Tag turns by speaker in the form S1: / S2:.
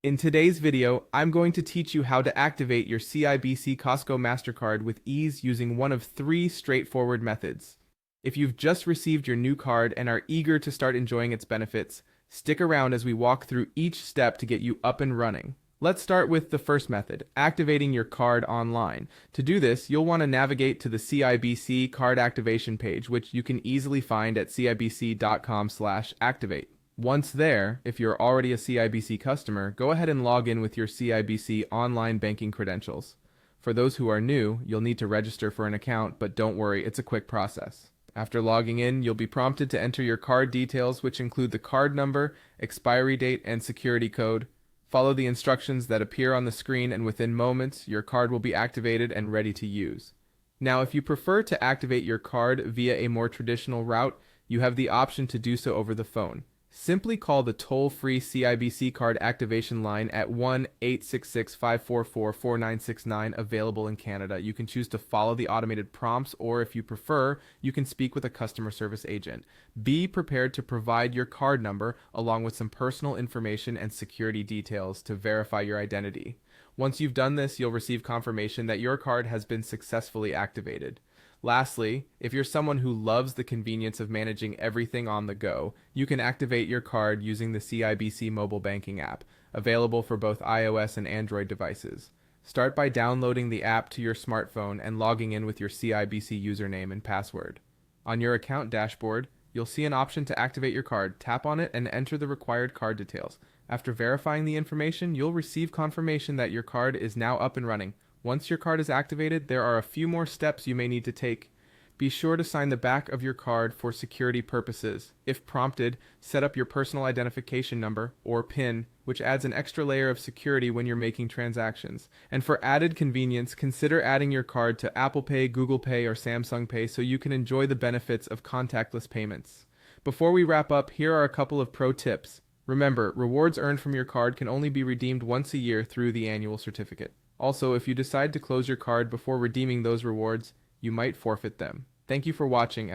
S1: In today's video, I'm going to teach you how to activate your CIBC Costco Mastercard with ease using one of three straightforward methods. If you've just received your new card and are eager to start enjoying its benefits, stick around as we walk through each step to get you up and running. Let's start with the first method, activating your card online. To do this, you'll want to navigate to the CIBC card activation page, which you can easily find at cibc.com/activate. Once there, if you're already a CIBC customer, go ahead and log in with your CIBC Online Banking credentials. For those who are new, you'll need to register for an account, but don't worry, it's a quick process. After logging in, you'll be prompted to enter your card details, which include the card number, expiry date, and security code. Follow the instructions that appear on the screen, and within moments, your card will be activated and ready to use. Now, if you prefer to activate your card via a more traditional route, you have the option to do so over the phone. Simply call the toll-free CIBC card activation line at 1-866-544-4969, available in Canada. You can choose to follow the automated prompts, or if you prefer, you can speak with a customer service agent. Be prepared to provide your card number along with some personal information and security details to verify your identity. Once you've done this, you'll receive confirmation that your card has been successfully activated. Lastly, if you're someone who loves the convenience of managing everything on the go, you can activate your card using the CIBC mobile banking app, available for both iOS and Android devices. Start by downloading the app to your smartphone and logging in with your CIBC username and password. On your account dashboard, you'll see an option to activate your card. Tap on it and enter the required card details. After verifying the information, you'll receive confirmation that your card is now up and running. Once your card is activated, there are a few more steps you may need to take. Be sure to sign the back of your card for security purposes. If prompted, set up your personal identification number, or PIN, which adds an extra layer of security when you're making transactions. And for added convenience, consider adding your card to Apple Pay, Google Pay, or Samsung Pay so you can enjoy the benefits of contactless payments. Before we wrap up, here are a couple of pro tips. Remember, rewards earned from your card can only be redeemed once a year through the annual certificate. Also, if you decide to close your card before redeeming those rewards, you might forfeit them. Thank you for watching.